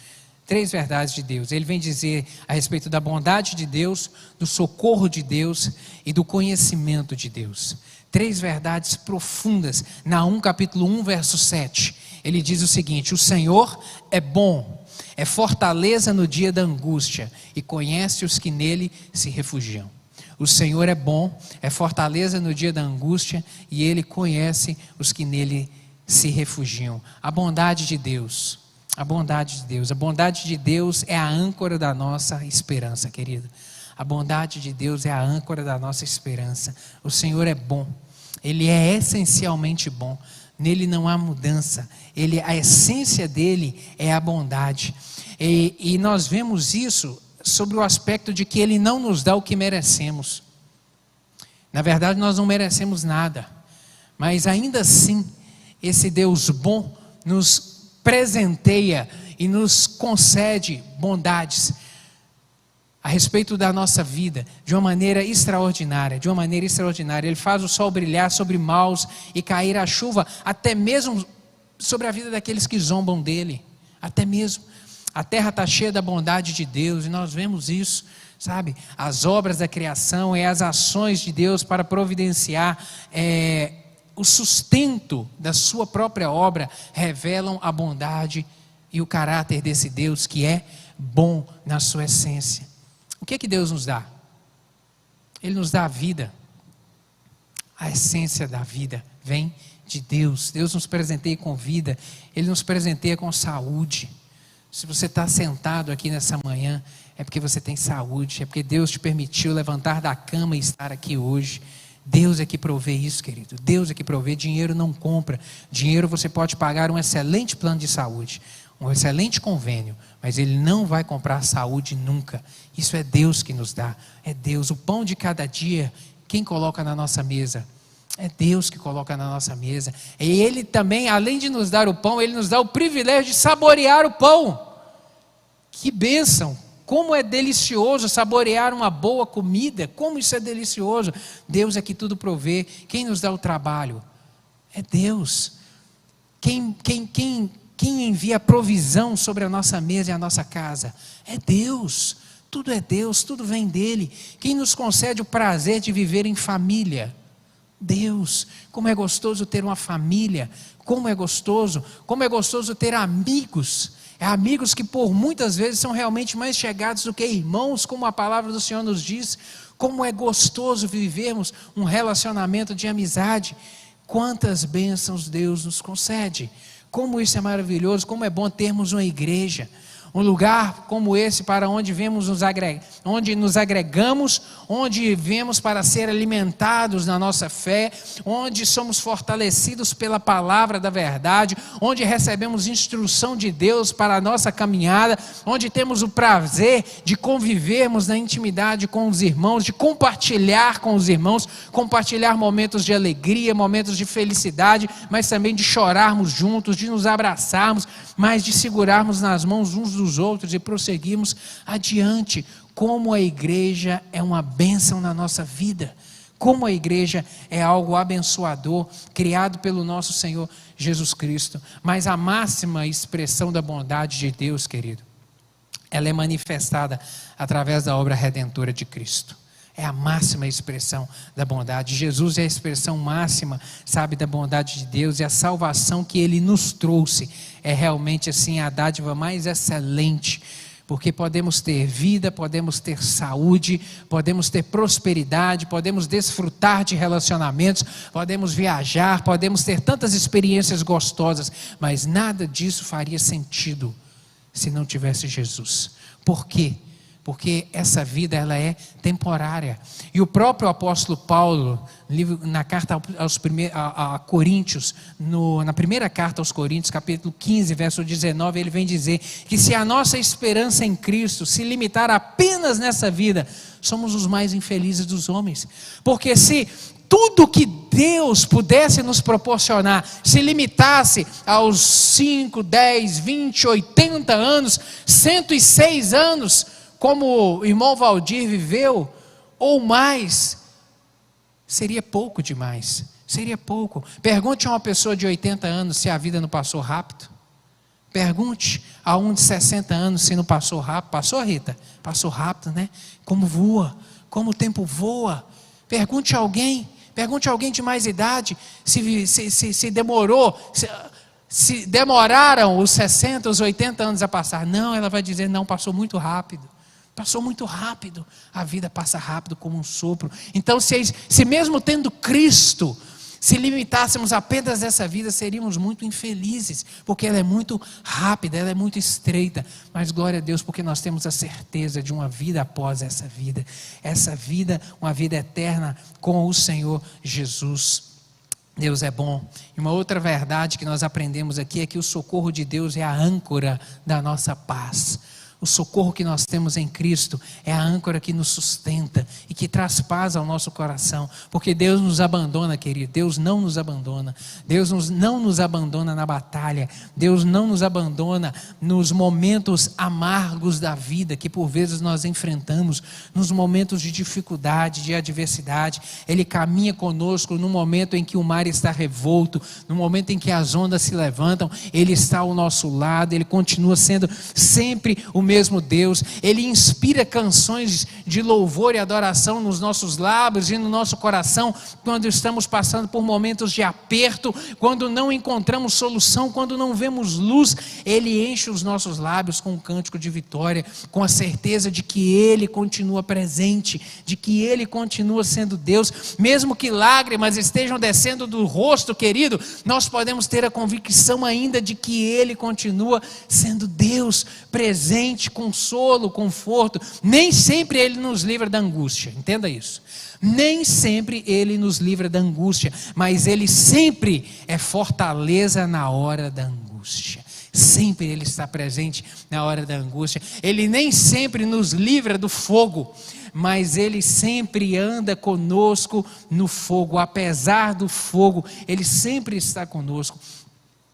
3 verdades de Deus. Ele vem dizer a respeito da bondade de Deus, do socorro de Deus e do conhecimento de Deus. 3 verdades profundas. Naum capítulo 1, verso 7. Ele diz o seguinte: o Senhor é bom, é fortaleza no dia da angústia e conhece os que nele se refugiam. O Senhor é bom, é fortaleza no dia da angústia e Ele conhece os que nele se refugiam. A bondade de Deus, a bondade de Deus. A bondade de Deus é a âncora da nossa esperança, querido. A bondade de Deus é a âncora da nossa esperança. O Senhor é bom, Ele é essencialmente bom. Nele não há mudança. A essência dele é a bondade. E nós vemos isso sobre o aspecto de que Ele não nos dá o que merecemos. Na verdade, nós não merecemos nada, mas ainda assim, esse Deus bom nos presenteia e nos concede bondades a respeito da nossa vida, de uma maneira extraordinária, Ele faz o sol brilhar sobre maus e cair a chuva, até mesmo sobre a vida daqueles que zombam dele, até mesmo. A terra está cheia da bondade de Deus, e nós vemos isso, sabe? As obras da criação e as ações de Deus para providenciar o sustento da sua própria obra, revelam a bondade e o caráter desse Deus que é bom na sua essência. O que Deus nos dá? Ele nos dá a vida. A essência da vida vem de Deus. Deus nos presenteia com vida, Ele nos presenteia com saúde. Se você está sentado aqui nessa manhã, é porque você tem saúde, é porque Deus te permitiu levantar da cama e estar aqui hoje. Deus é que provê isso, querido. Deus é que provê. Dinheiro não compra. Dinheiro você pode pagar um excelente plano de saúde, um excelente convênio, mas ele não vai comprar saúde nunca. Isso é Deus que nos dá. É Deus. O pão de cada dia, quem coloca na nossa mesa? É Deus que coloca na nossa mesa. E Ele também, além de nos dar o pão, Ele nos dá o privilégio de saborear o pão. Que bênção! Como é delicioso saborear uma boa comida. Como isso é delicioso. Deus é que tudo provê. Quem nos dá o trabalho? É Deus. Quem envia a provisão sobre a nossa mesa e a nossa casa? É Deus. Tudo é Deus, tudo vem dEle. Quem nos concede o prazer de viver em família? Deus. Como é gostoso ter uma família. Como é gostoso ter amigos. Amigos que por muitas vezes são realmente mais chegados do que irmãos, como a palavra do Senhor nos diz. Como é gostoso vivermos um relacionamento de amizade. Quantas bênçãos Deus nos concede. Como isso é maravilhoso, como é bom termos uma igreja Um lugar como esse para onde onde nos agregamos, onde vemos para ser alimentados na nossa fé, onde somos fortalecidos pela palavra da verdade, onde recebemos instrução de Deus para a nossa caminhada, onde temos o prazer de convivermos na intimidade com os irmãos, de compartilhar com os irmãos, compartilhar momentos de alegria, momentos de felicidade, mas também de chorarmos juntos, de nos abraçarmos, mas de segurarmos nas mãos uns dos outros e prosseguirmos adiante. Como a igreja é uma bênção na nossa vida, como a igreja é algo abençoador, criado pelo nosso Senhor Jesus Cristo. Mas a máxima expressão da bondade de Deus, querido, ela é manifestada através da obra redentora de Cristo. É a máxima expressão da bondade. Jesus é a expressão máxima, sabe, da bondade de Deus, e a salvação que Ele nos trouxe é realmente assim a dádiva mais excelente, porque podemos ter vida, podemos ter saúde, podemos ter prosperidade, podemos desfrutar de relacionamentos, podemos viajar, podemos ter tantas experiências gostosas, mas nada disso faria sentido se não tivesse Jesus. Por quê? Porque essa vida ela é temporária. E o próprio apóstolo Paulo, na carta a Coríntios, na primeira carta aos Coríntios, capítulo 15, verso 19, ele vem dizer que se a nossa esperança em Cristo se limitar apenas nessa vida, somos os mais infelizes dos homens. Porque se tudo que Deus pudesse nos proporcionar se limitasse aos 5, 10, 20, 80 anos, 106 anos, como o irmão Valdir viveu, ou mais, seria pouco demais, seria pouco. Pergunte a uma pessoa de 80 anos se a vida não passou rápido. Pergunte a um de 60 anos se não passou rápido. Passou, Rita? Passou rápido, né? Como voa, como o tempo voa. Pergunte a alguém de mais idade se demorou, se demoraram os 60, os 80 anos a passar. Não, ela vai dizer, não, passou muito rápido. Passou muito rápido, a vida passa rápido como um sopro. Então se mesmo tendo Cristo, se limitássemos apenas essa vida, seríamos muito infelizes, porque ela é muito rápida, ela é muito estreita. Mas glória a Deus, porque nós temos a certeza de uma vida após essa vida, uma vida eterna com o Senhor Jesus. Deus é bom. E uma outra verdade que nós aprendemos aqui é que o socorro de Deus é a âncora da nossa paz. O socorro que nós temos em Cristo é a âncora que nos sustenta e que traz paz ao nosso coração, porque Deus nos abandona, querido, Deus não nos abandona, não nos abandona na batalha, Deus não nos abandona nos momentos amargos da vida que por vezes nós enfrentamos, nos momentos de dificuldade, de adversidade. Ele caminha conosco no momento em que o mar está revolto, no momento em que as ondas se levantam, Ele está ao nosso lado, Ele continua sendo sempre o mesmo Deus. Ele inspira canções de louvor e adoração nos nossos lábios e no nosso coração quando estamos passando por momentos de aperto, quando não encontramos solução, quando não vemos luz. Ele enche os nossos lábios com um cântico de vitória, com a certeza de que Ele continua presente, de que Ele continua sendo Deus. Mesmo que lágrimas estejam descendo do rosto, querido, nós podemos ter a convicção ainda de que Ele continua sendo Deus, presente, consolo, conforto. Nem sempre Ele nos livra da angústia, entenda isso. Nem sempre Ele nos livra da angústia, mas Ele sempre é fortaleza na hora da angústia. Sempre Ele está presente na hora da angústia. Ele nem sempre nos livra do fogo, mas Ele sempre anda conosco no fogo. Apesar do fogo, Ele sempre está conosco.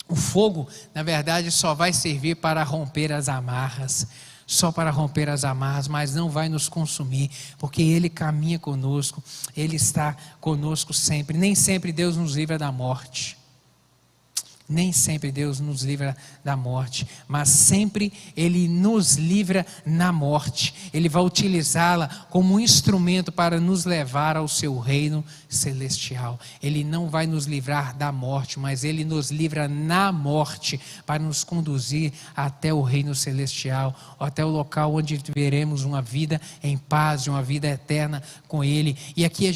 O fogo, na verdade, só vai servir para romper as amarras, mas não vai nos consumir, porque Ele caminha conosco, Ele está conosco sempre. Nem sempre Deus nos livra da morte. Nem sempre Deus nos livra da morte, mas sempre Ele nos livra na morte. Ele vai utilizá-la como um instrumento para nos levar ao seu reino celestial. Ele não vai nos livrar da morte, mas Ele nos livra na morte para nos conduzir até o reino celestial, até o local onde veremos uma vida em paz, uma vida eterna com Ele. E aqui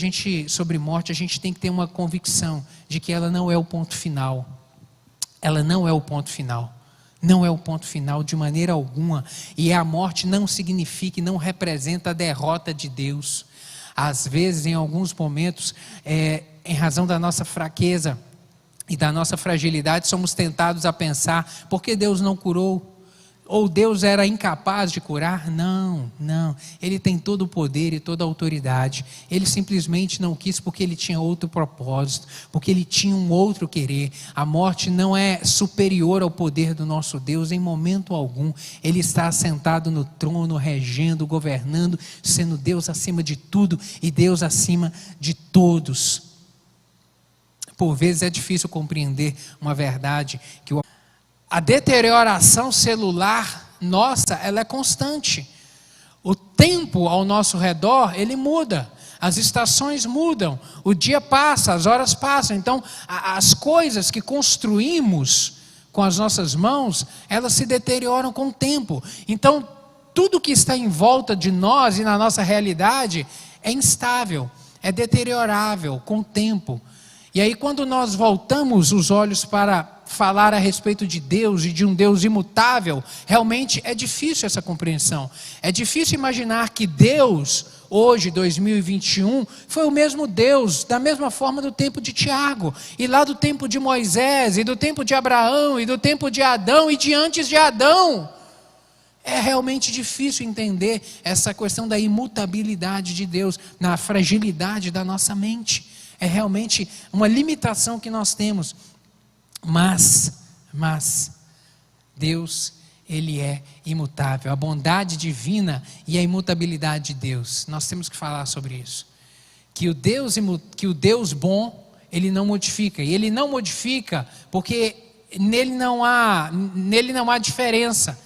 sobre morte, a gente tem que ter uma convicção de que ela não é o ponto final. Ela não é o ponto final. Não é o ponto final de maneira alguma. E a morte não significa e não representa a derrota de Deus. Às vezes, em alguns momentos, em razão da nossa fraqueza e da nossa fragilidade, somos tentados a pensar: por que Deus não curou? Ou Deus era incapaz de curar? Não. Ele tem todo o poder e toda a autoridade. Ele simplesmente não quis porque ele tinha outro propósito, porque ele tinha um outro querer. A morte não é superior ao poder do nosso Deus em momento algum. Ele está assentado no trono, regendo, governando, sendo Deus acima de tudo e Deus acima de todos. Por vezes é difícil compreender uma verdade que a deterioração celular nossa, ela é constante. O tempo ao nosso redor, ele muda. As estações mudam. O dia passa, as horas passam. Então, as coisas que construímos com as nossas mãos, elas se deterioram com o tempo. Então, tudo que está em volta de nós e na nossa realidade é instável, é deteriorável com o tempo. E aí, quando nós voltamos os olhos para falar a respeito de Deus e de um Deus imutável, realmente é difícil essa compreensão. É difícil imaginar que Deus, hoje, 2021, foi o mesmo Deus, da mesma forma do tempo de Tiago, e lá do tempo de Moisés, e do tempo de Abraão, e do tempo de Adão, e de antes de Adão. É realmente difícil entender essa questão da imutabilidade de Deus, na fragilidade da nossa mente. É realmente uma limitação que nós temos. Mas Deus, Ele é imutável. A bondade divina e a imutabilidade de Deus. Nós temos que falar sobre isso. Que o Deus bom, Ele não modifica. E Ele não modifica porque nele não há diferença.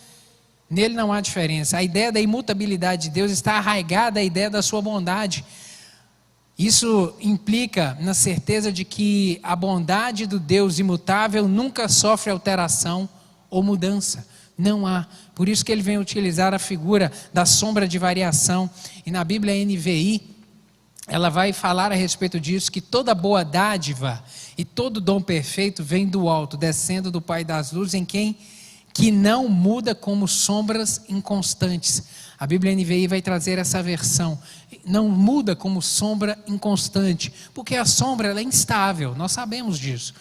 Nele não há diferença. A ideia da imutabilidade de Deus está arraigada à ideia da sua bondade. Isso implica na certeza de que a bondade do Deus imutável nunca sofre alteração ou mudança. Não há. Por isso que ele vem utilizar a figura da sombra de variação. E na Bíblia NVI, ela vai falar a respeito disso, que toda boa dádiva e todo dom perfeito vem do alto, descendo do Pai das luzes, em quem que não muda como sombras inconstantes. A Bíblia NVI vai trazer essa versão. Não muda como sombra inconstante, porque a sombra ela é instável, nós sabemos disso.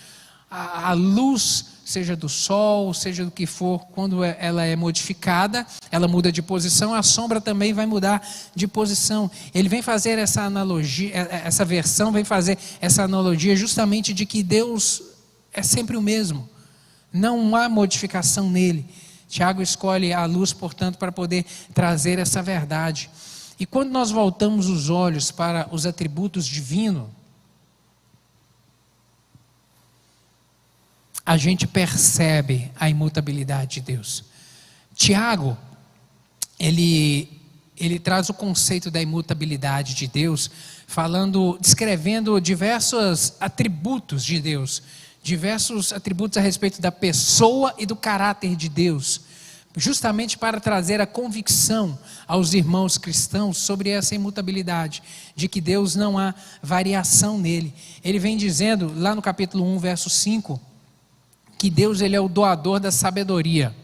A luz, seja do sol, seja do que for, quando ela é modificada, ela muda de posição, a sombra também vai mudar de posição. Ele vem fazer essa analogia, essa versão vem fazer essa analogia justamente de que Deus é sempre o mesmo. Não há modificação nele. Tiago escolhe a luz, portanto, para poder trazer essa verdade. E quando nós voltamos os olhos para os atributos divinos, a gente percebe a imutabilidade de Deus. Tiago, ele traz o conceito da imutabilidade de Deus, descrevendo diversos atributos de Deus, diversos atributos a respeito da pessoa e do caráter de Deus, justamente para trazer a convicção aos irmãos cristãos sobre essa imutabilidade, de que Deus não há variação nele. Ele vem dizendo, lá no capítulo 1, verso 5, que Deus ele é o doador da sabedoria,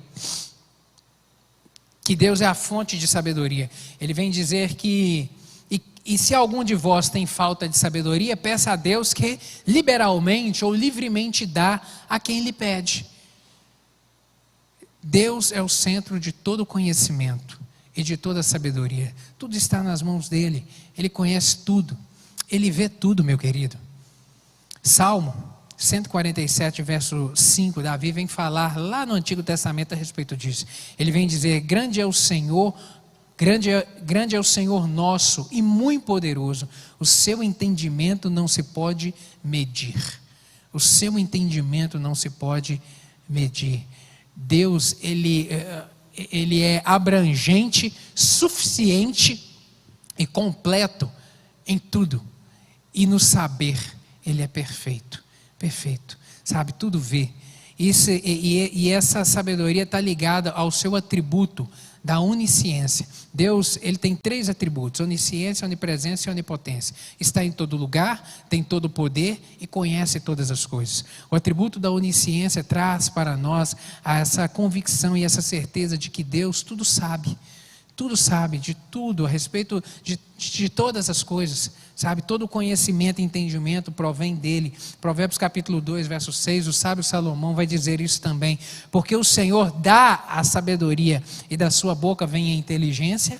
que Deus é a fonte de sabedoria. Ele vem dizer que, e se algum de vós tem falta de sabedoria, peça a Deus que liberalmente ou livremente dá a quem lhe pede. Deus é o centro de todo conhecimento e de toda sabedoria. Tudo está nas mãos dele. Ele conhece tudo. Ele vê tudo, meu querido. Salmo 147, verso 5, Davi vem falar lá no Antigo Testamento a respeito disso. Ele vem dizer: grande é o Senhor, grande é o Senhor nosso e muito poderoso. O seu entendimento não se pode medir. O seu entendimento não se pode medir. Deus, ele é abrangente, suficiente e completo em tudo. E no saber, ele é perfeito. Perfeito. Sabe, tudo vê. E essa sabedoria está ligada ao seu atributo da onisciência. Deus, ele tem 3 atributos: onisciência, onipresença e onipotência. Está em todo lugar, tem todo o poder e conhece todas as coisas. O atributo da onisciência traz para nós essa convicção e essa certeza de que Deus tudo sabe de tudo, a respeito de todas as coisas, sabe? Todo conhecimento e entendimento provém dele. Provérbios capítulo 2, verso 6, o sábio Salomão vai dizer isso também: porque o Senhor dá a sabedoria, e da sua boca vem a inteligência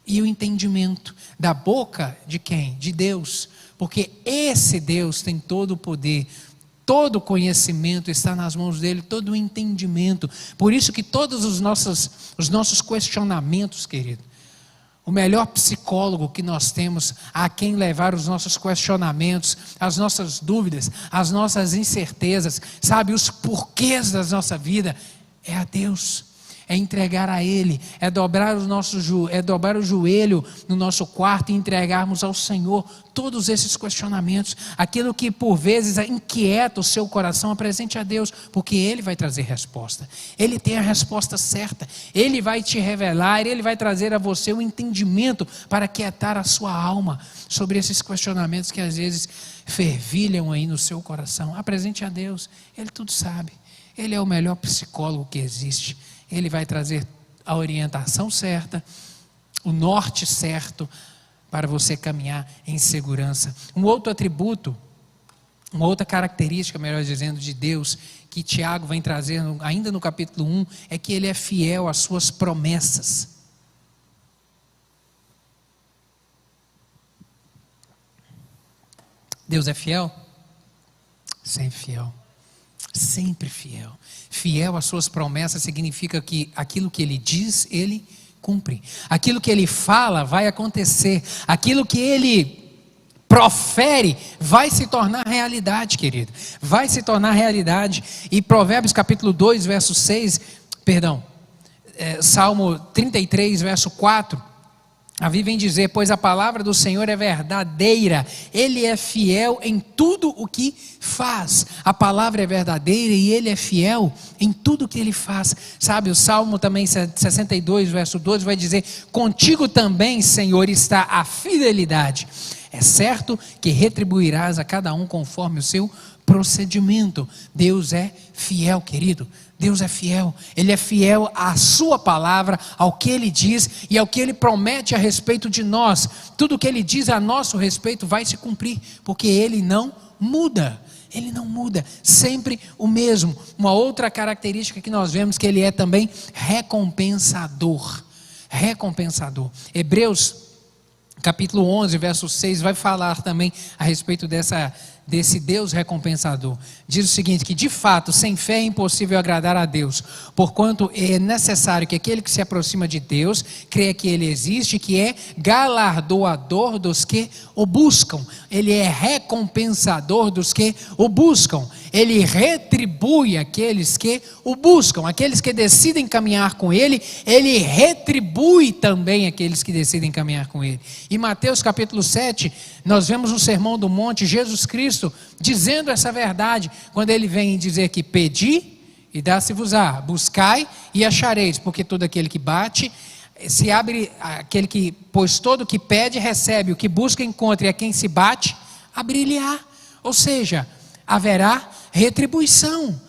e o entendimento. Da boca de quem? De Deus, porque esse Deus tem todo o poder. Todo o conhecimento está nas mãos dele, todo o entendimento. Por isso que todos os nossos questionamentos, querido, o melhor psicólogo que nós temos a quem levar os nossos questionamentos, as nossas dúvidas, as nossas incertezas, sabe, os porquês da nossa vida, é a Deus. É entregar a Ele, é dobrar o joelho no nosso quarto e entregarmos ao Senhor todos esses questionamentos. Aquilo que por vezes inquieta o seu coração, apresente a Deus, porque Ele vai trazer resposta. Ele tem a resposta certa. Ele vai te revelar, Ele vai trazer a você o entendimento para quietar a sua alma sobre esses questionamentos que às vezes fervilham aí no seu coração. Apresente a Deus, Ele tudo sabe. Ele é o melhor psicólogo que existe. Ele vai trazer a orientação certa, o norte certo, para você caminhar em segurança. Um outro atributo, uma outra característica, melhor dizendo, de Deus, que Tiago vem trazer ainda no capítulo 1, é que Ele é fiel às suas promessas. Deus é fiel? Sempre fiel. Sempre fiel. Fiel às suas promessas significa que aquilo que Ele diz, Ele cumpre. Aquilo que Ele fala vai acontecer. Aquilo que Ele profere vai se tornar realidade, querido. Vai se tornar realidade. E Provérbios capítulo 2, verso 6, Salmo 33, verso 4, a Bíblia vem dizer: pois a palavra do Senhor é verdadeira, Ele é fiel em tudo o que faz. A palavra é verdadeira e Ele é fiel em tudo o que Ele faz. Sabe, o Salmo também 62, verso 12 vai dizer: contigo também, Senhor, está a fidelidade. É certo que retribuirás a cada um conforme o seu procedimento. Deus é fiel, querido. Deus é fiel. Ele é fiel à sua palavra, ao que Ele diz e ao que Ele promete a respeito de nós. Tudo o que Ele diz a nosso respeito vai se cumprir, porque Ele não muda. Ele não muda, sempre o mesmo. Uma outra característica que nós vemos, que Ele é também recompensador. Recompensador. Hebreus capítulo 11, verso 6, vai falar também a respeito desse Deus recompensador. Diz o seguinte: que de fato sem fé é impossível agradar a Deus, porquanto é necessário que aquele que se aproxima de Deus creia que Ele existe, que é galardoador dos que o buscam. Ele é recompensador dos que o buscam. Ele retribui aqueles que o buscam, aqueles que decidem caminhar com Ele. Ele retribui também aqueles que decidem caminhar com Ele. Em Mateus capítulo 7, nós vemos no Sermão do Monte Jesus Cristo dizendo essa verdade, quando Ele vem dizer que pedi e dá-se-vos-á, buscai e achareis, porque todo aquele que bate, se abre, pois todo o que pede recebe, o que busca encontra, e a quem se bate, abrir-lhe-á. Ou seja, haverá retribuição,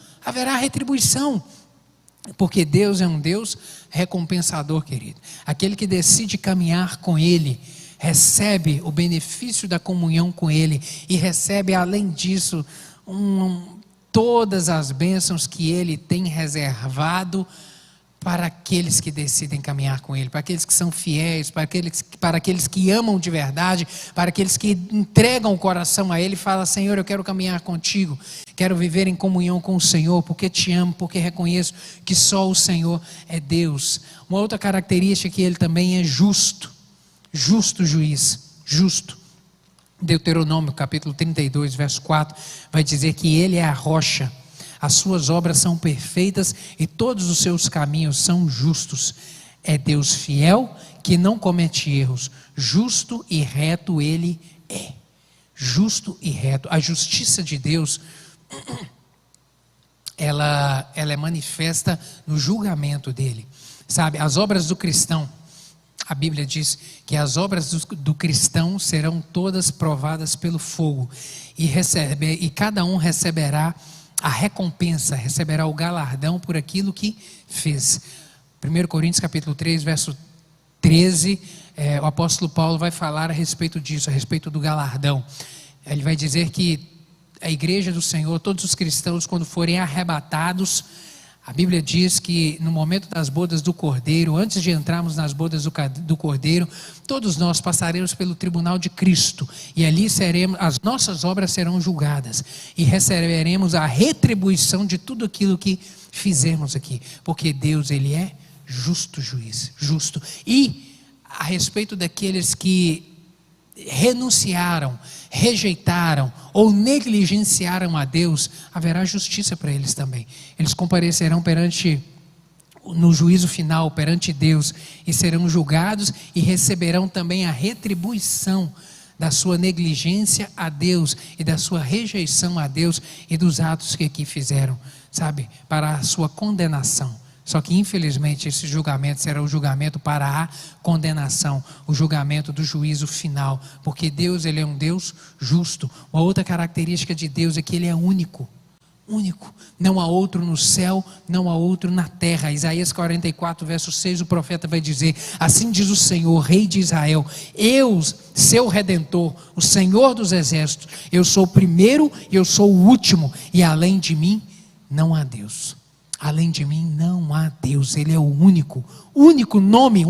porque Deus é um Deus recompensador, querido. Aquele que decide caminhar com Ele recebe o benefício da comunhão com Ele e recebe, além disso, todas as bênçãos que Ele tem reservado para aqueles que decidem caminhar com Ele, para aqueles que são fiéis, para aqueles que amam de verdade, para aqueles que entregam o coração a Ele e falam: Senhor, eu quero caminhar contigo, quero viver em comunhão com o Senhor, porque te amo, porque reconheço que só o Senhor é Deus. Uma outra característica é que Ele também é justo juiz, justo. Deuteronômio capítulo 32, verso 4, vai dizer que Ele é a rocha, as suas obras são perfeitas e todos os seus caminhos são justos. É Deus fiel, que não comete erros, justo e reto Ele é. Justo e reto. A justiça de Deus, ela é manifesta no julgamento dEle. Sabe, as obras do cristão, a Bíblia diz que as obras do cristão serão todas provadas pelo fogo, e cada um receberá a recompensa, receberá o galardão por aquilo que fez. 1 Coríntios capítulo 3, verso 13, o apóstolo Paulo vai falar a respeito disso, a respeito do galardão. Ele vai dizer que a igreja do Senhor, todos os cristãos, quando forem arrebatados, a Bíblia diz que no momento das bodas do Cordeiro, antes de entrarmos nas bodas do Cordeiro, todos nós passaremos pelo tribunal de Cristo, e ali as nossas obras serão julgadas, e receberemos a retribuição de tudo aquilo que fizemos aqui, porque Deus, Ele é justo juiz, justo. E a respeito daqueles que renunciaram, rejeitaram ou negligenciaram a Deus, haverá justiça para eles também. Eles comparecerão no juízo final perante Deus e serão julgados e receberão também a retribuição da sua negligência a Deus e da sua rejeição a Deus e dos atos que aqui fizeram, sabe, para a sua condenação. Só que infelizmente esse julgamento será o julgamento para a condenação, o julgamento do juízo final, porque Deus, Ele é um Deus justo. Uma outra característica de Deus é que Ele é único, único, não há outro no céu, não há outro na terra. Isaías 44 verso 6, o profeta vai dizer: assim diz o Senhor, Rei de Israel, eu, seu Redentor, o Senhor dos exércitos, eu sou o primeiro e eu sou o último, e além de mim não há Deus. Além de mim não há Deus. Ele é o único nome, o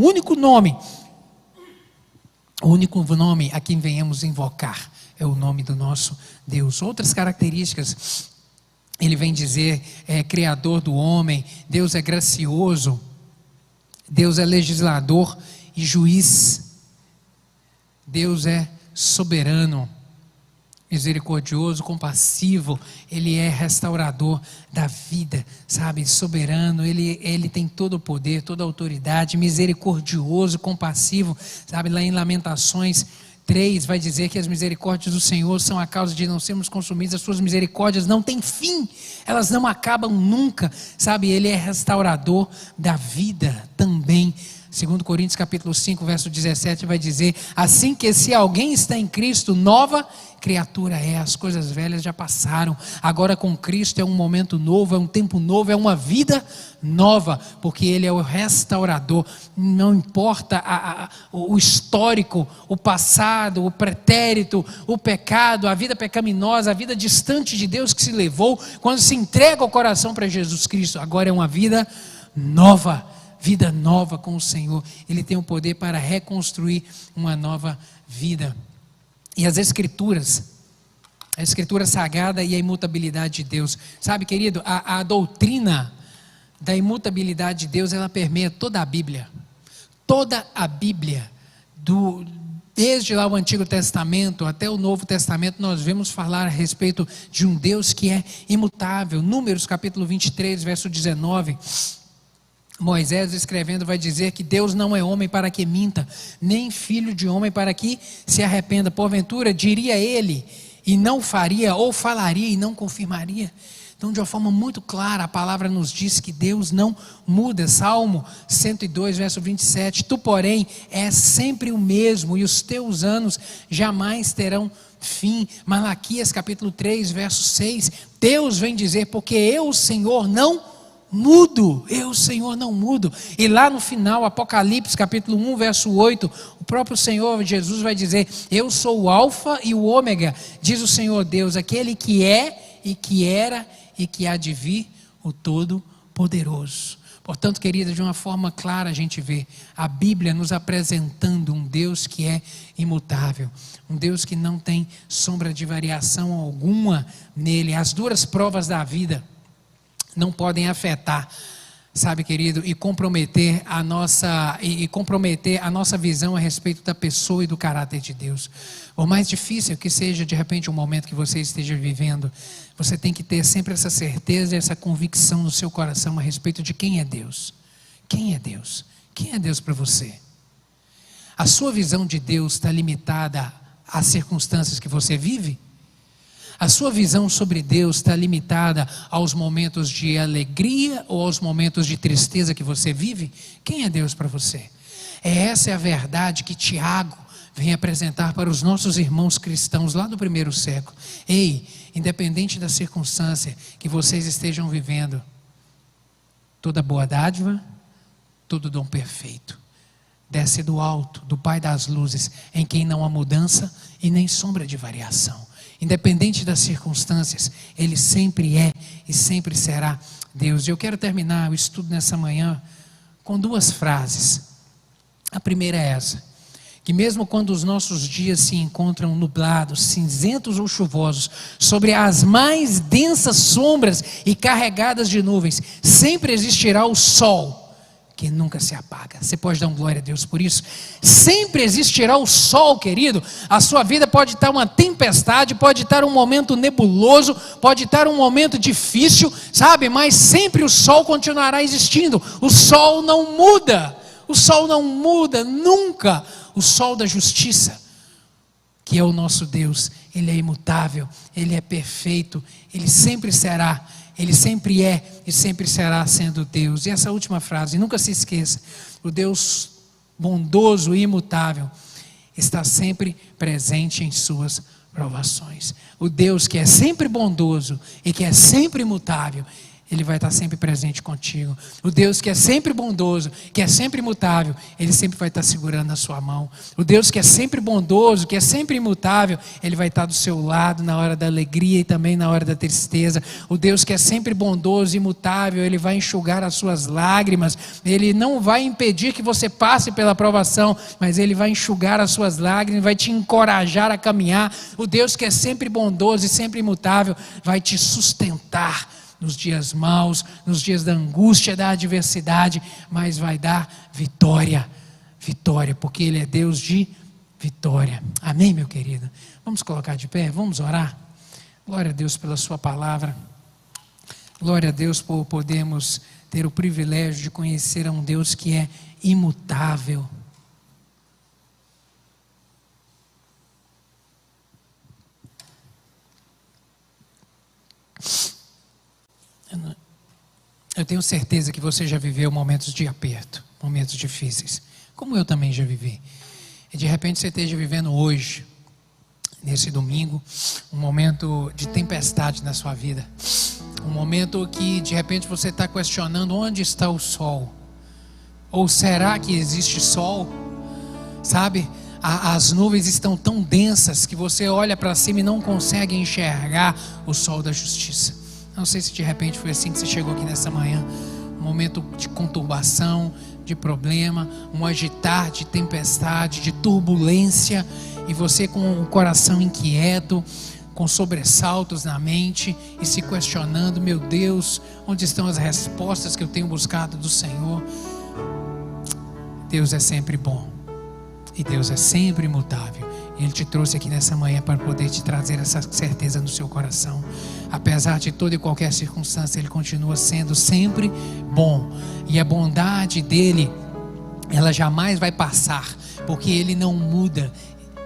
único nome a quem venhamos invocar é o nome do nosso Deus. Outras características, ele vem dizer, criador do homem, Deus é gracioso, Deus é legislador e juiz, Deus é soberano, misericordioso, compassivo, Ele é restaurador da vida, sabe, soberano, Ele tem todo o poder, toda a autoridade, misericordioso, compassivo, sabe, lá em Lamentações 3 vai dizer que as misericórdias do Senhor são a causa de não sermos consumidos, as suas misericórdias não têm fim, elas não acabam nunca, sabe, Ele é restaurador da vida também. 2 Coríntios capítulo 5 verso 17 vai dizer: assim que se alguém está em Cristo, nova criatura é, as coisas velhas já passaram, agora com Cristo é um momento novo, é um tempo novo, é uma vida nova, porque Ele é o restaurador. Não importa o histórico, o passado, o pretérito, o pecado, a vida pecaminosa, a vida distante de Deus que se levou, quando se entrega o coração para Jesus Cristo, agora é uma vida nova com o Senhor. Ele tem o poder para reconstruir uma nova vida. E as escrituras, a escritura sagrada e a imutabilidade de Deus, sabe, querido, a doutrina da imutabilidade de Deus, ela permeia toda a Bíblia, desde lá o Antigo Testamento até o Novo Testamento, nós vemos falar a respeito de um Deus que é imutável. Números capítulo 23 verso 19, Moisés escrevendo vai dizer que Deus não é homem para que minta, nem filho de homem para que se arrependa. Porventura diria ele e não faria, ou falaria e não confirmaria. Então, de uma forma muito clara, a palavra nos diz que Deus não muda. Salmo 102 verso 27, tu porém és sempre o mesmo e os teus anos jamais terão fim. Malaquias capítulo 3 verso 6, Deus vem dizer: porque eu, o Senhor, não mudo, eu, Senhor, não mudo. E lá no final, Apocalipse capítulo 1 verso 8, o próprio Senhor Jesus vai dizer: eu sou o alfa e o ômega, diz o Senhor Deus, aquele que é e que era e que há de vir, o Todo-Poderoso. Portanto, querida, de uma forma clara a gente vê a Bíblia nos apresentando um Deus que é imutável, um Deus que não tem sombra de variação alguma nele. As duras provas da vida não podem afetar, sabe, querido, e comprometer a nossa visão a respeito da pessoa e do caráter de Deus. Por mais difícil que seja de repente um momento que você esteja vivendo, você tem que ter sempre essa certeza, essa convicção no seu coração a respeito de quem é Deus. Quem é Deus? Quem é Deus para você? A sua visão de Deus está limitada às circunstâncias que você vive? A sua visão sobre Deus está limitada aos momentos de alegria ou aos momentos de tristeza que você vive? Quem é Deus para você? Essa é a verdade que Tiago vem apresentar para os nossos irmãos cristãos lá do primeiro século. Ei, independente da circunstância que vocês estejam vivendo, toda boa dádiva, todo dom perfeito desce do alto, do Pai das luzes, em quem não há mudança e nem sombra de variação. Independente das circunstâncias, Ele sempre é e sempre será Deus. E eu quero terminar o estudo nessa manhã com 2 frases. A primeira é essa: que mesmo quando os nossos dias se encontram nublados, cinzentos ou chuvosos, sobre as mais densas sombras e carregadas de nuvens, sempre existirá o sol, que nunca se apaga. Você pode dar glória a Deus por isso? Sempre existirá o sol, querido. A sua vida pode estar uma tempestade, pode estar um momento nebuloso, pode estar um momento difícil, sabe? Mas sempre o sol continuará existindo. O sol não muda. O sol não muda nunca. O sol da justiça, que é o nosso Deus, Ele é imutável, Ele é perfeito, Ele sempre será, Ele sempre é e sempre será sendo Deus. E essa última frase, nunca se esqueça: o Deus bondoso e imutável está sempre presente em suas provações. O Deus que é sempre bondoso e que é sempre imutável, Ele vai estar sempre presente contigo. O Deus que é sempre bondoso, que é sempre imutável, Ele sempre vai estar segurando a sua mão. O Deus que é sempre bondoso, que é sempre imutável, Ele vai estar do seu lado na hora da alegria e também na hora da tristeza. O Deus que é sempre bondoso e imutável, Ele vai enxugar as suas lágrimas. Ele não vai impedir que você passe pela provação, mas Ele vai enxugar as suas lágrimas, vai te encorajar a caminhar. O Deus que é sempre bondoso e sempre imutável, vai te sustentar nos dias maus, nos dias da angústia, da adversidade, mas vai dar vitória, vitória, porque Ele é Deus de vitória. Amém, meu querido? Vamos colocar de pé, vamos orar. Glória a Deus pela sua palavra, glória a Deus por podermos ter o privilégio de conhecer a um Deus que é imutável. Eu tenho certeza que você já viveu momentos de aperto, momentos difíceis, como eu também já vivi. E de repente você esteja vivendo hoje, nesse domingo, um momento de tempestade na sua vida. Um momento que de repente você está questionando onde está o sol. Ou será que existe sol? Sabe? As nuvens estão tão densas que você olha para cima e não consegue enxergar o sol da justiça. Não sei se de repente foi assim que você chegou aqui nessa manhã. Um momento de conturbação, de problema, um agitar de tempestade, de turbulência, e você com o coração inquieto, com sobressaltos na mente e se questionando: meu Deus, onde estão as respostas que eu tenho buscado do Senhor? Deus é sempre bom e Deus é sempre imutável. Ele te trouxe aqui nessa manhã para poder te trazer essa certeza no seu coração. Apesar de toda e qualquer circunstância, Ele continua sendo sempre bom. E a bondade dEle, ela jamais vai passar, porque Ele não muda.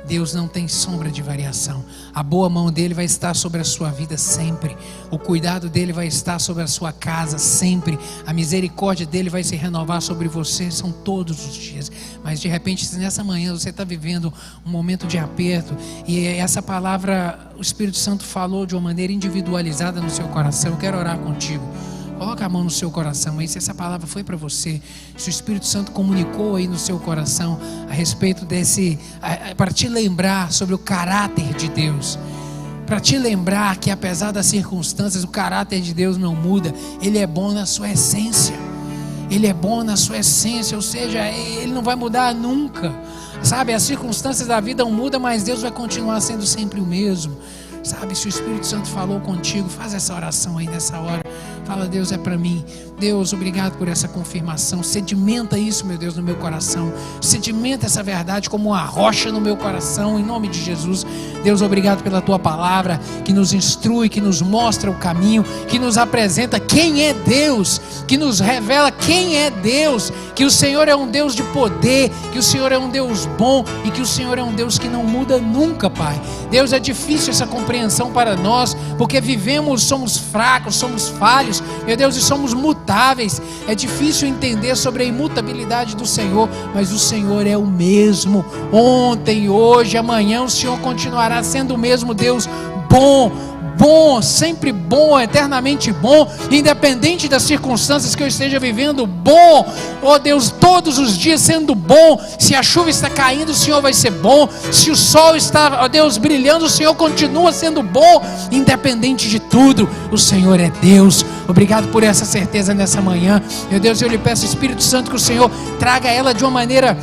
Deus não tem sombra de variação. A boa mão dEle vai estar sobre a sua vida sempre. O cuidado dEle vai estar sobre a sua casa sempre. A misericórdia dEle vai se renovar sobre você, são todos os dias. Mas de repente, se nessa manhã você está vivendo um momento de aperto, e essa palavra o Espírito Santo falou de uma maneira individualizada no seu coração, eu quero orar contigo. Coloca a mão no seu coração aí, se essa palavra foi para você, se o Espírito Santo comunicou aí no seu coração a respeito desse, para te lembrar sobre o caráter de Deus, para te lembrar que apesar das circunstâncias, o caráter de Deus não muda. Ele é bom na sua essência, Ele é bom na sua essência, ou seja, Ele não vai mudar nunca, sabe? As circunstâncias da vida não mudam, mas Deus vai continuar sendo sempre o mesmo. Sabe, se o Espírito Santo falou contigo, faz essa oração aí nessa hora. Fala: Deus, é para mim. Deus, obrigado por essa confirmação. Sedimenta isso, meu Deus, no meu coração. Sedimenta essa verdade como uma rocha no meu coração, em nome de Jesus. Deus, obrigado pela Tua palavra, que nos instrui, que nos mostra o caminho, que nos apresenta quem é Deus, que nos revela quem é Deus, que o Senhor é um Deus de poder, que o Senhor é um Deus bom e que o Senhor é um Deus que não muda nunca, Pai. Deus, é difícil essa compreensão compreensão para nós, porque vivemos, somos fracos, somos falhos, meu Deus, e somos mutáveis. É difícil entender sobre a imutabilidade do Senhor, mas o Senhor é o mesmo, ontem, hoje, amanhã. O Senhor continuará sendo o mesmo Deus bom, sempre bom, eternamente bom, independente das circunstâncias que eu esteja vivendo, bom, ó Deus, todos os dias sendo bom. Se a chuva está caindo, o Senhor vai ser bom. Se o sol está, ó Deus, brilhando, o Senhor continua sendo bom, independente de tudo. O Senhor é Deus. Obrigado por essa certeza nessa manhã, meu Deus. Eu lhe peço, Espírito Santo, que o Senhor traga ela de uma maneira,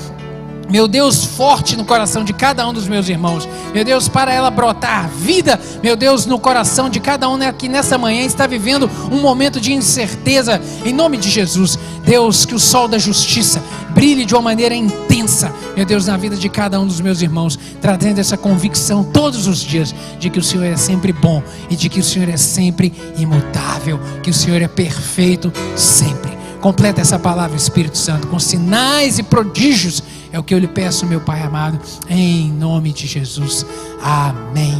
meu Deus, forte no coração de cada um dos meus irmãos, meu Deus, para ela brotar vida, meu Deus, no coração de cada um que nessa manhã está vivendo um momento de incerteza, em nome de Jesus. Deus, que o sol da justiça brilhe de uma maneira intensa, meu Deus, na vida de cada um dos meus irmãos, trazendo essa convicção todos os dias de que o Senhor é sempre bom e de que o Senhor é sempre imutável, que o Senhor é perfeito sempre. Completa essa palavra, Espírito Santo, com sinais e prodígios. É o que eu lhe peço, meu Pai amado, em nome de Jesus. Amém.